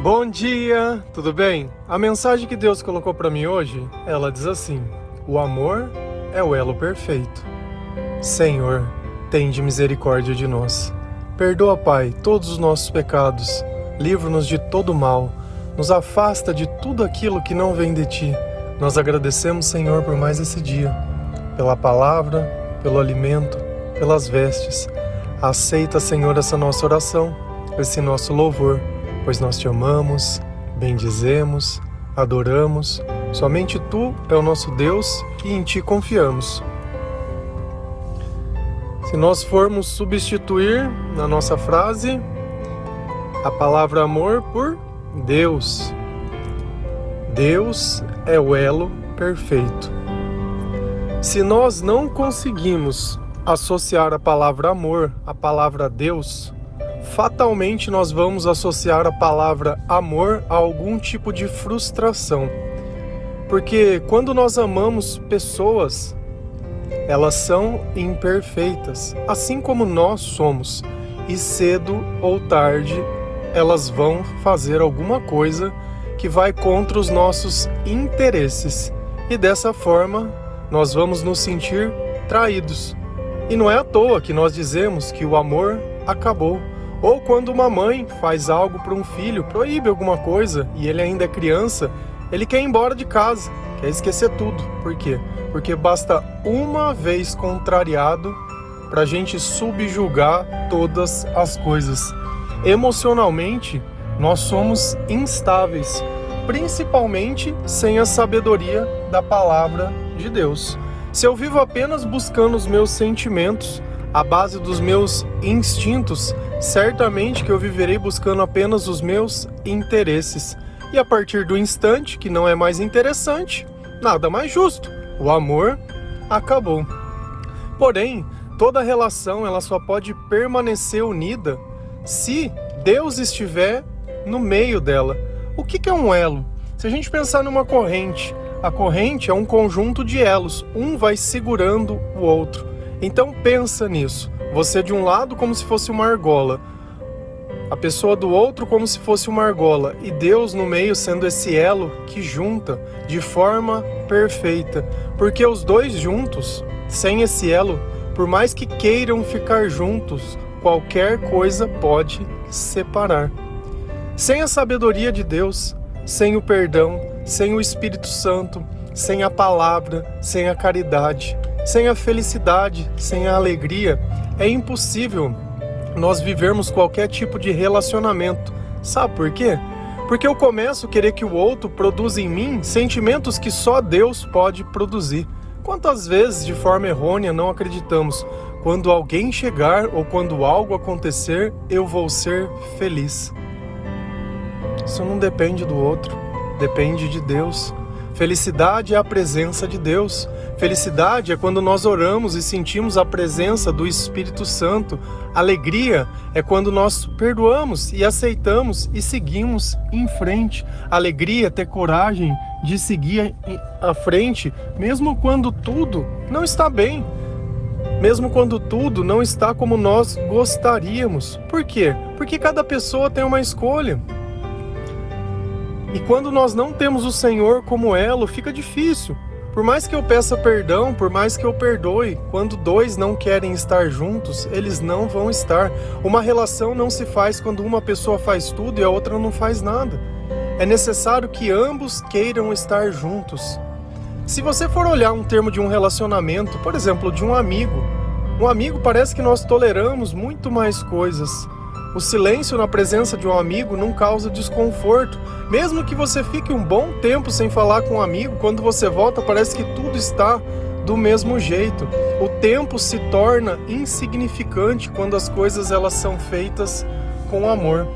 Bom dia, tudo bem? A mensagem que Deus colocou para mim hoje, ela diz assim: o amor é o elo perfeito. Senhor, tende misericórdia de nós. Perdoa, Pai, todos os nossos pecados. Livra-nos de todo mal. Nos afasta de tudo aquilo que não vem de Ti. Nós agradecemos, Senhor, por mais esse dia. Pela palavra, pelo alimento, pelas vestes. Aceita, Senhor, essa nossa oração, esse nosso louvor, pois nós Te amamos, bendizemos, adoramos. Somente Tu é o nosso Deus e em Ti confiamos. Se nós formos substituir na nossa frase a palavra amor por Deus. Deus é o elo perfeito. Se nós não conseguimos associar a palavra amor à palavra Deus, fatalmente nós vamos associar a palavra amor a algum tipo de frustração. Porque quando nós amamos pessoas, elas são imperfeitas, assim como nós somos. E cedo ou tarde, elas vão fazer alguma coisa que vai contra os nossos interesses. E dessa forma, nós vamos nos sentir traídos. E não é à toa que nós dizemos que o amor acabou. Ou quando uma mãe faz algo para um filho, proíbe alguma coisa, e ele ainda é criança, ele quer ir embora de casa, quer esquecer tudo. Por quê? Porque basta uma vez contrariado para a gente subjugar todas as coisas. Emocionalmente, nós somos instáveis, principalmente sem a sabedoria da palavra de Deus. Se eu vivo apenas buscando os meus sentimentos, a base dos meus instintos, certamente que eu viverei buscando apenas os meus interesses. E a partir do instante que não é mais interessante, nada mais justo. O amor acabou. Porém, toda relação ela só pode permanecer unida se Deus estiver no meio dela. O que é um elo? Se a gente pensar numa corrente, a corrente é um conjunto de elos, um vai segurando o outro. Então pensa nisso, você de um lado como se fosse uma argola, a pessoa do outro como se fosse uma argola, e Deus no meio sendo esse elo que junta de forma perfeita. Porque os dois juntos, sem esse elo, por mais que queiram ficar juntos, qualquer coisa pode separar. Sem a sabedoria de Deus, sem o perdão, sem o Espírito Santo, sem a palavra, sem a caridade, sem a felicidade, sem a alegria, é impossível nós vivermos qualquer tipo de relacionamento. Sabe por quê? Porque eu começo a querer que o outro produza em mim sentimentos que só Deus pode produzir. Quantas vezes, de forma errônea, não acreditamos: quando alguém chegar ou quando algo acontecer, eu vou ser feliz. Isso não depende do outro, depende de Deus. Felicidade é a presença de Deus. Felicidade é quando nós oramos e sentimos a presença do Espírito Santo. Alegria é quando nós perdoamos e aceitamos e seguimos em frente. Alegria é ter coragem de seguir à frente, mesmo quando tudo não está bem. Mesmo quando tudo não está como nós gostaríamos. Por quê? Porque cada pessoa tem uma escolha. E quando nós não temos o Senhor como elo, fica difícil. Por mais que eu peça perdão, por mais que eu perdoe, quando dois não querem estar juntos, eles não vão estar. Uma relação não se faz quando uma pessoa faz tudo e a outra não faz nada. É necessário que ambos queiram estar juntos. Se você for olhar um termo de um relacionamento, por exemplo, de um amigo parece que nós toleramos muito mais coisas. O silêncio na presença de um amigo não causa desconforto. Mesmo que você fique um bom tempo sem falar com um amigo, quando você volta parece que tudo está do mesmo jeito. O tempo se torna insignificante quando as coisas elas são feitas com amor.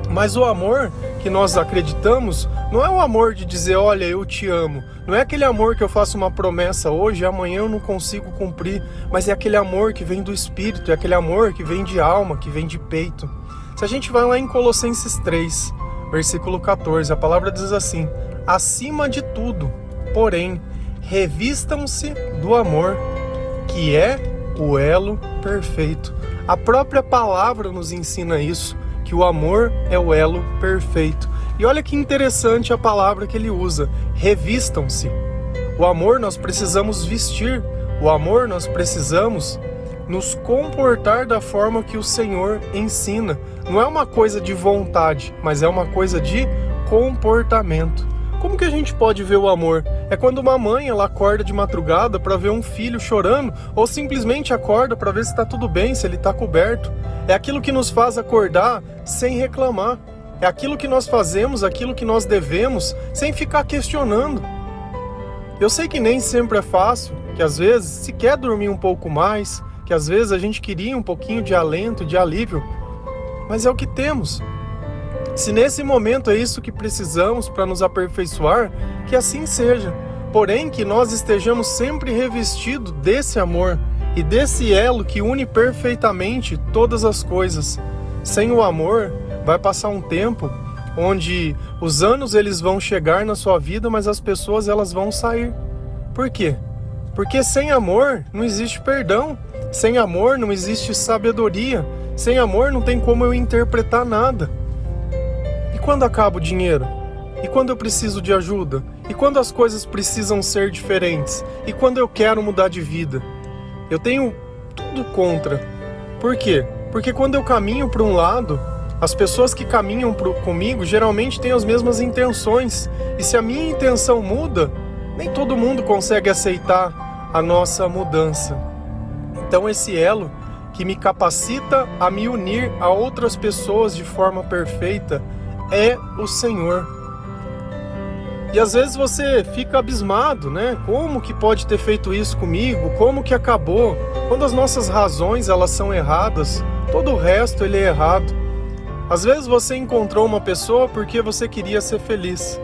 Mas o amor que nós acreditamos não é o amor de dizer: olha, eu te amo. Não é aquele amor que eu faço uma promessa hoje e amanhã eu não consigo cumprir. Mas é aquele amor que vem do Espírito, é aquele amor que vem de alma, que vem de peito. Se a gente vai lá em Colossenses 3, versículo 14, a palavra diz assim: acima de tudo, porém, revistam-se do amor, que é o elo perfeito. A própria palavra nos ensina isso, que o amor é o elo perfeito. E olha que interessante a palavra que ele usa, revistam-se. O amor nós precisamos vestir, o amor nós precisamos nos comportar da forma que o Senhor ensina. Não é uma coisa de vontade, mas é uma coisa de comportamento. Como que a gente pode ver o amor? É quando uma mãe ela acorda de madrugada para ver um filho chorando, ou simplesmente acorda para ver se está tudo bem, se ele está coberto. É aquilo que nos faz acordar sem reclamar. É aquilo que nós fazemos, aquilo que nós devemos, sem ficar questionando. Eu sei que nem sempre é fácil, que às vezes se quer dormir um pouco mais, que às vezes a gente queria um pouquinho de alento, de alívio, mas é o que temos. Se nesse momento é isso que precisamos para nos aperfeiçoar, que assim seja. Porém, que nós estejamos sempre revestidos desse amor e desse elo que une perfeitamente todas as coisas. Sem o amor, vai passar um tempo onde os anos eles vão chegar na sua vida, mas as pessoas elas vão sair. Por quê? Porque sem amor não existe perdão. Sem amor não existe sabedoria. Sem amor não tem como eu interpretar nada. E quando acaba o dinheiro? E quando eu preciso de ajuda? E quando as coisas precisam ser diferentes? E quando eu quero mudar de vida? Eu tenho tudo contra. Por quê? Porque quando eu caminho para um lado, as pessoas que caminham comigo geralmente têm as mesmas intenções. E se a minha intenção muda, nem todo mundo consegue aceitar a nossa mudança. Então esse elo que me capacita a me unir a outras pessoas de forma perfeita é o Senhor. E às vezes você fica abismado, né? Como que pode ter feito isso comigo? Como que acabou? Quando as nossas razões elas são erradas, todo o resto ele é errado. Às vezes você encontrou uma pessoa porque você queria ser feliz.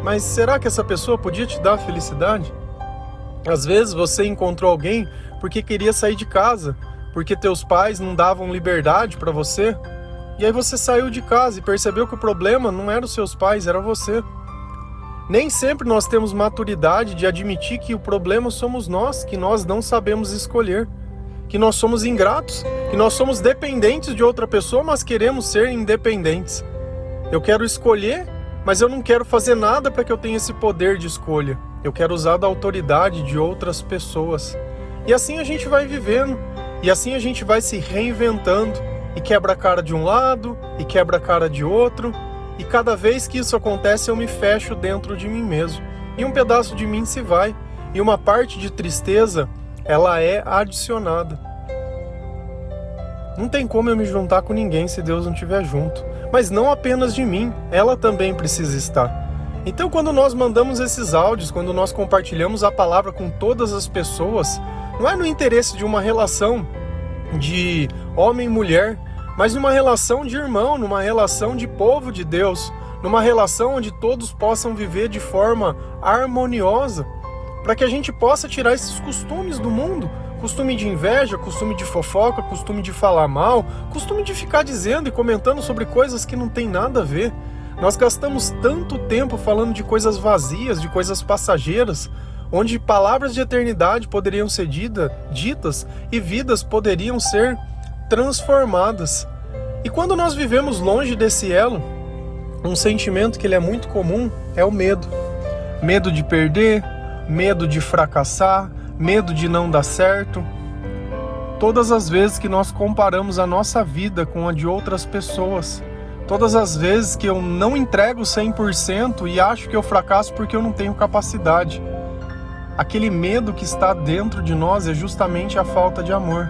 Mas será que essa pessoa podia te dar felicidade? Às vezes você encontrou alguém porque queria sair de casa, porque teus pais não davam liberdade para você. E aí você saiu de casa e percebeu que o problema não era os seus pais, era você. Nem sempre nós temos maturidade de admitir que o problema somos nós, que nós não sabemos escolher, que nós somos ingratos, que nós somos dependentes de outra pessoa, mas queremos ser independentes. Eu quero escolher, mas eu não quero fazer nada para que eu tenha esse poder de escolha. Eu quero usar da autoridade de outras pessoas. E assim a gente vai vivendo, e assim a gente vai se reinventando, e quebra a cara de um lado, e quebra a cara de outro, e cada vez que isso acontece eu me fecho dentro de mim mesmo. E um pedaço de mim se vai, e uma parte de tristeza, ela é adicionada. Não tem como eu me juntar com ninguém se Deus não estiver junto. Mas não apenas de mim, ela também precisa estar. Então quando nós mandamos esses áudios, quando nós compartilhamos a palavra com todas as pessoas, não é no interesse de uma relação de homem e mulher, mas numa relação de irmão, numa relação de povo de Deus, numa relação onde todos possam viver de forma harmoniosa, para que a gente possa tirar esses costumes do mundo, costume de inveja, costume de fofoca, costume de falar mal, costume de ficar dizendo e comentando sobre coisas que não tem nada a ver. Nós gastamos tanto tempo falando de coisas vazias, de coisas passageiras, onde palavras de eternidade poderiam ser ditas e vidas poderiam ser transformadas. E quando nós vivemos longe desse elo, um sentimento que ele é muito comum é o medo. Medo de perder, medo de fracassar, medo de não dar certo. Todas as vezes que nós comparamos a nossa vida com a de outras pessoas, todas as vezes que eu não entrego 100% e acho que eu fracasso porque eu não tenho capacidade, aquele medo que está dentro de nós é justamente a falta de amor.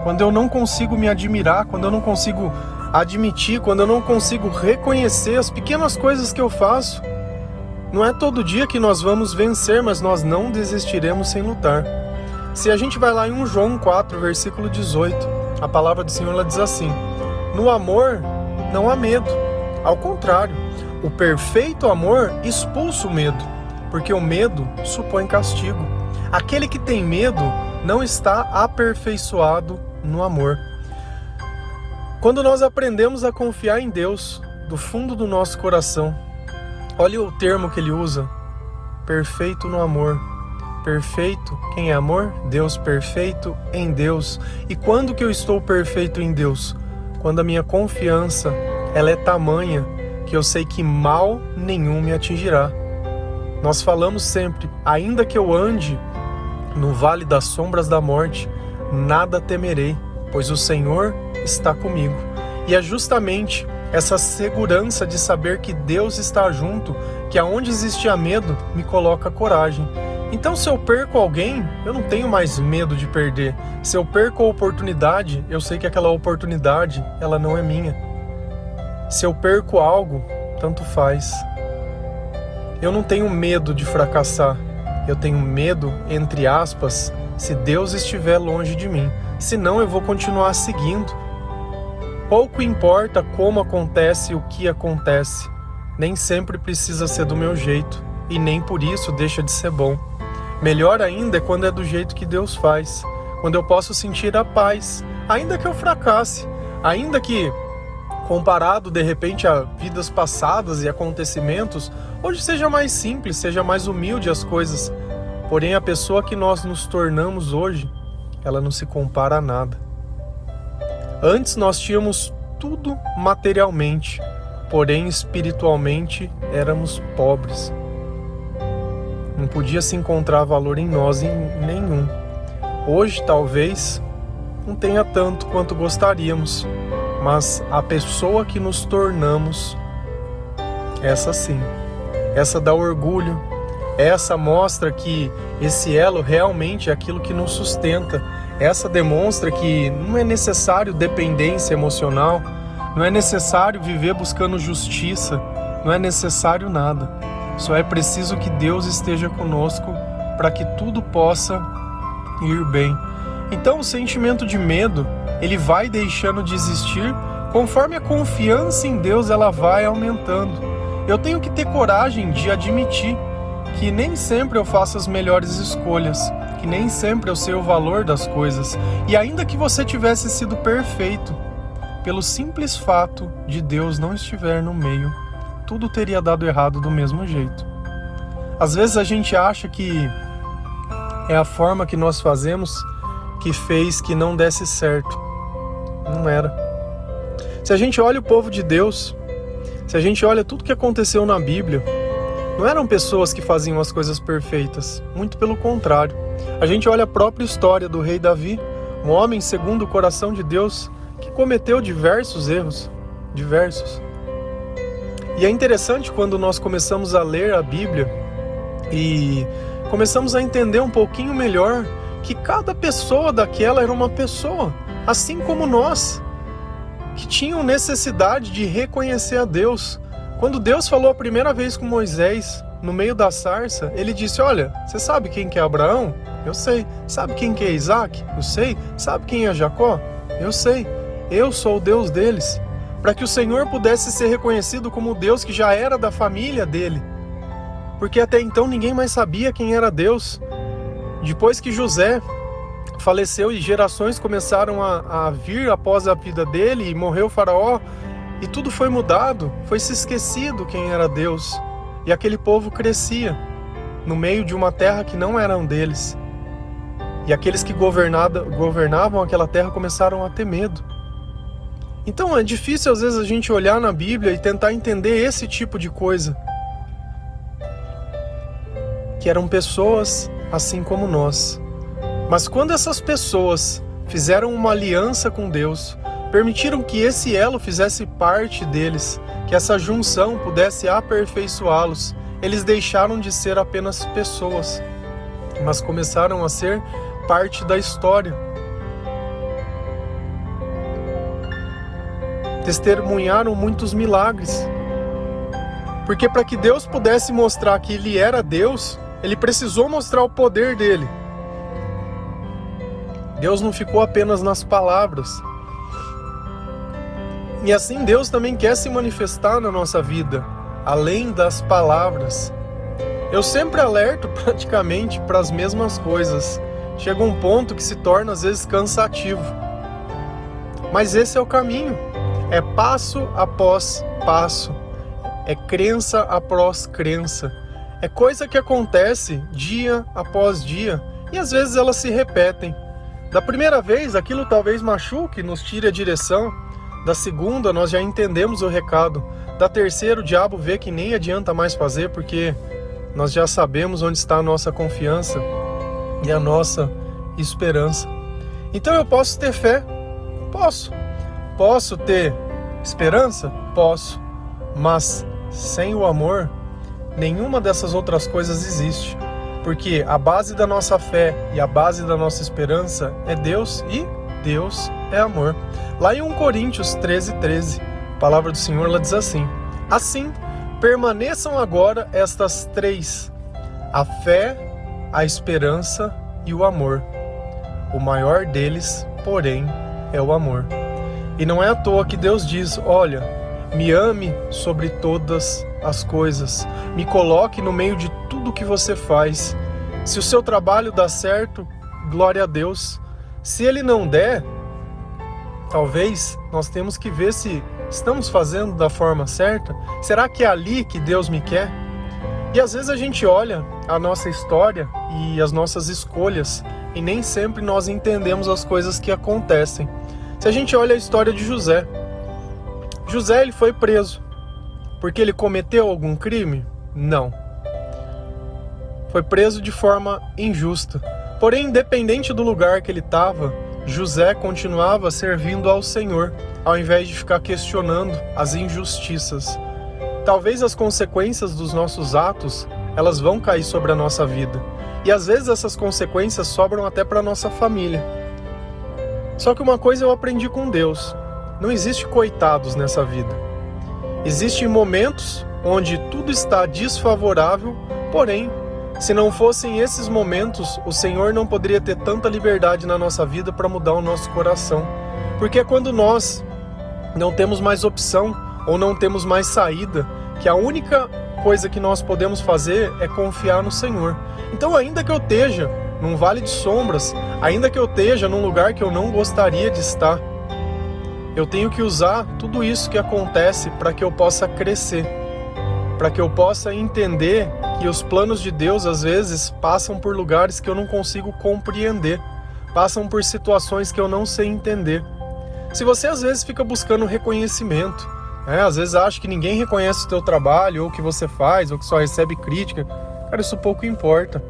Quando eu não consigo me admirar, quando eu não consigo admitir, quando eu não consigo reconhecer as pequenas coisas que eu faço, não é todo dia que nós vamos vencer, mas nós não desistiremos sem lutar. Se a gente vai lá em 1 João 4, versículo 18, a palavra do Senhor ela diz assim: no amor não há medo, ao contrário, o perfeito amor expulsa o medo, porque o medo supõe castigo. Aquele que tem medo não está aperfeiçoado no amor. Quando nós aprendemos a confiar em Deus do fundo do nosso coração, olha o termo que ele usa: perfeito no amor. Perfeito, quem é amor? Deus perfeito em Deus. E quando que eu estou perfeito em Deus? quando a minha confiança ela é tamanha que eu sei que mal nenhum me atingirá. Nós falamos sempre, ainda que eu ande no vale das sombras da morte, nada temerei, pois o Senhor está comigo. E é justamente essa segurança de saber que Deus está junto, que aonde existia medo, me coloca coragem. Então, se eu perco alguém, eu não tenho mais medo de perder. Se eu perco a oportunidade, eu sei que aquela oportunidade, ela não é minha. Se eu perco algo, tanto faz. Eu não tenho medo de fracassar. Eu tenho medo, entre aspas, se Deus estiver longe de mim. Senão eu vou continuar seguindo. Pouco importa como acontece o que acontece. Nem sempre precisa ser do meu jeito. E nem por isso deixa de ser bom. Melhor ainda é quando é do jeito que Deus faz. Quando eu posso sentir a paz. Ainda que eu fracasse. Ainda que, comparado de repente a vidas passadas e acontecimentos, hoje seja mais simples, seja mais humilde as coisas. Porém, a pessoa que nós nos tornamos hoje, ela não se compara a nada. Antes nós tínhamos tudo materialmente, porém espiritualmente éramos pobres. Não podia se encontrar valor em nós em nenhum. Hoje talvez não tenha tanto quanto gostaríamos, mas a pessoa que nos tornamos, essa sim, essa dá orgulho, essa mostra que esse elo realmente é aquilo que nos sustenta, essa demonstra que não é necessário dependência emocional, não é necessário viver buscando justiça, não é necessário nada, só é preciso que Deus esteja conosco para que tudo possa ir bem. Então o sentimento de medo, ele vai deixando de existir conforme a confiança em Deus ela vai aumentando. Eu tenho que ter coragem de admitir que nem sempre eu faço as melhores escolhas, que nem sempre eu sei o valor das coisas. E ainda que você tivesse sido perfeito, pelo simples fato de Deus não estiver no meio, tudo teria dado errado do mesmo jeito. Às vezes a gente acha que é a forma que nós fazemos que fez que não desse certo. Não era. Se a gente olha o povo de Deus, se a gente olha tudo que aconteceu na Bíblia, não eram pessoas que faziam as coisas perfeitas, muito pelo contrário. A gente olha a própria história do rei Davi, um homem segundo o coração de Deus, que cometeu diversos erros, diversos. E é interessante quando nós começamos a ler a Bíblia e começamos a entender um pouquinho melhor que cada pessoa daquela era uma pessoa, assim como nós, que tinham necessidade de reconhecer a Deus. Quando Deus falou a primeira vez com Moisés, no meio da sarça, ele disse, olha, você sabe quem que é Abraão? Eu sei. Sabe quem que é Isaac? Eu sei. Sabe quem é Jacó? Eu sei. Eu sou o Deus deles. Para que o Senhor pudesse ser reconhecido como o Deus que já era da família dele. Porque até então ninguém mais sabia quem era Deus. Depois que José faleceu e gerações começaram a vir após a vida dele e morreu o faraó, e tudo foi mudado, foi se esquecido quem era Deus. E aquele povo crescia no meio de uma terra que não era deles. E aqueles que governavam aquela terra começaram a ter medo. Então é difícil às vezes a gente olhar na Bíblia e tentar entender esse tipo de coisa. Que eram pessoas assim como nós. Mas quando essas pessoas fizeram uma aliança com Deus, permitiram que esse elo fizesse parte deles, que essa junção pudesse aperfeiçoá-los, eles deixaram de ser apenas pessoas, mas começaram a ser parte da história. Testemunharam muitos milagres. Porque para que Deus pudesse mostrar que Ele era Deus, Ele precisou mostrar o poder dele. Deus não ficou apenas nas palavras. E assim Deus também quer se manifestar na nossa vida, além das palavras. Eu sempre alerto praticamente para as mesmas coisas. Chega um ponto que se torna às vezes cansativo. Mas esse é o caminho. É passo após passo. É crença após crença. É coisa que acontece dia após dia. E às vezes elas se repetem. Da primeira vez, aquilo talvez machuque, nos tire a direção. Da segunda, nós já entendemos o recado. Da terceira, o diabo vê que nem adianta mais fazer, porque nós já sabemos onde está a nossa confiança e a nossa esperança. Então eu posso ter fé? Posso. Posso ter esperança? Posso. Mas sem o amor, nenhuma dessas outras coisas existe. Porque a base da nossa fé e a base da nossa esperança é Deus, e Deus é amor. Lá em 1 Coríntios 13:13, a palavra do Senhor ela diz assim: assim, permaneçam agora estas três: a fé, a esperança e o amor. O maior deles, porém, é o amor. E não é à toa que Deus diz: olha, me ame sobre todas as coisas, me coloque no meio de tudo que você faz. Se o seu trabalho dá certo, glória a Deus. Se ele não der, talvez nós temos que ver se estamos fazendo da forma certa. Será que é ali que Deus me quer? E às vezes a gente olha a nossa história e as nossas escolhas e nem sempre nós entendemos as coisas que acontecem. Se a gente olha a história de José, José ele foi preso porque ele cometeu algum crime? Não. Foi preso de forma injusta. Porém, independente do lugar que ele estava, José continuava servindo ao Senhor, ao invés de ficar questionando as injustiças. Talvez as consequências dos nossos atos, elas vão cair sobre a nossa vida. E às vezes essas consequências sobram até para a nossa família. Só que uma coisa eu aprendi com Deus: não existe coitados nessa vida. Existem momentos onde tudo está desfavorável, porém, se não fossem esses momentos, o Senhor não poderia ter tanta liberdade na nossa vida para mudar o nosso coração. Porque é quando nós não temos mais opção ou não temos mais saída, que a única coisa que nós podemos fazer é confiar no Senhor. Então, ainda que eu esteja num vale de sombras, ainda que eu esteja num lugar que eu não gostaria de estar, eu tenho que usar tudo isso que acontece para que eu possa crescer, para que eu possa entender que os planos de Deus às vezes passam por lugares que eu não consigo compreender, passam por situações que eu não sei entender. Se você às vezes fica buscando reconhecimento, às vezes acha que ninguém reconhece o teu trabalho, ou o que você faz, ou que só recebe crítica, cara, isso pouco importa.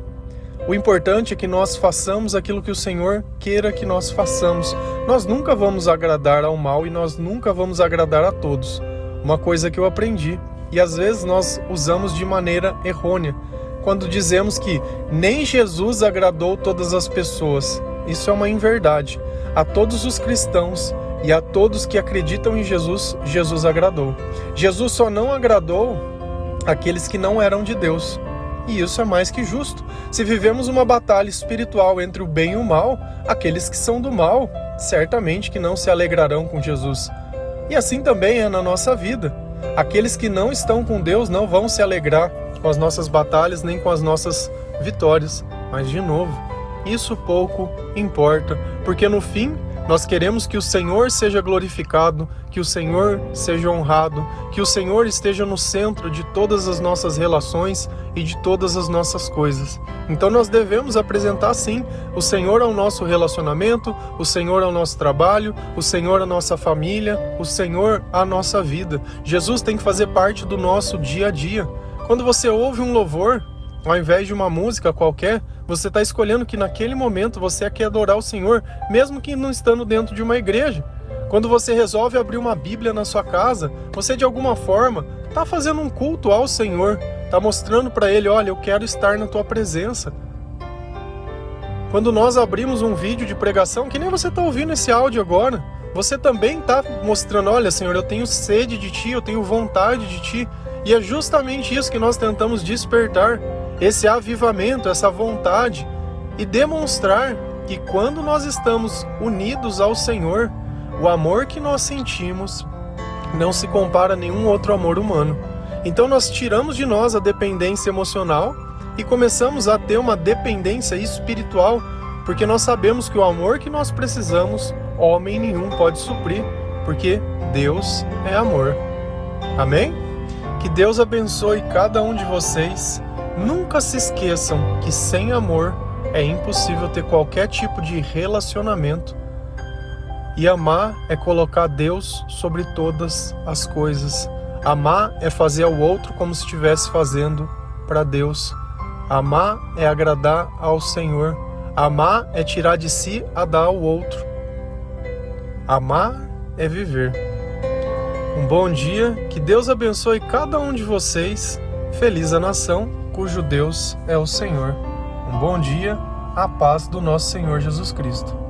O importante é que nós façamos aquilo que o Senhor queira que nós façamos. Nós nunca vamos agradar ao mal e nós nunca vamos agradar a todos. Uma coisa que eu aprendi, e às vezes nós usamos de maneira errônea, quando dizemos que nem Jesus agradou todas as pessoas. Isso é uma inverdade. A todos os cristãos e a todos que acreditam em Jesus, Jesus agradou. Jesus só não agradou aqueles que não eram de Deus. E isso é mais que justo. Se vivemos uma batalha espiritual entre o bem e o mal, aqueles que são do mal, certamente que não se alegrarão com Jesus. E assim também é na nossa vida. Aqueles que não estão com Deus não vão se alegrar com as nossas batalhas nem com as nossas vitórias. Mas, de novo, isso pouco importa, porque no fim nós queremos que o Senhor seja glorificado, que o Senhor seja honrado, que o Senhor esteja no centro de todas as nossas relações e de todas as nossas coisas. Então nós devemos apresentar sim o Senhor ao nosso relacionamento, o Senhor ao nosso trabalho, o Senhor à nossa família, o Senhor à nossa vida. Jesus tem que fazer parte do nosso dia a dia. Quando você ouve um louvor, ao invés de uma música qualquer, você está escolhendo que naquele momento você quer adorar o Senhor, mesmo que não estando dentro de uma igreja. Quando você resolve abrir uma Bíblia na sua casa, você de alguma forma está fazendo um culto ao Senhor, está mostrando para Ele: olha, eu quero estar na tua presença. Quando nós abrimos um vídeo de pregação, que nem você está ouvindo esse áudio agora, você também está mostrando: olha, Senhor, eu tenho sede de Ti, eu tenho vontade de Ti. E é justamente isso que nós tentamos despertar, esse avivamento, essa vontade, e demonstrar que quando nós estamos unidos ao Senhor, o amor que nós sentimos não se compara a nenhum outro amor humano. Então nós tiramos de nós a dependência emocional e começamos a ter uma dependência espiritual, porque nós sabemos que o amor que nós precisamos, homem nenhum pode suprir, porque Deus é amor. Amém? Que Deus abençoe cada um de vocês. Nunca se esqueçam que sem amor é impossível ter qualquer tipo de relacionamento. E amar é colocar Deus sobre todas as coisas. Amar é fazer ao outro como se estivesse fazendo para Deus. Amar é agradar ao Senhor. Amar é tirar de si a dar ao outro. Amar é viver. Um bom dia, que Deus abençoe cada um de vocês. Feliz a nação cujo Deus é o Senhor. Um bom dia, a paz do nosso Senhor Jesus Cristo.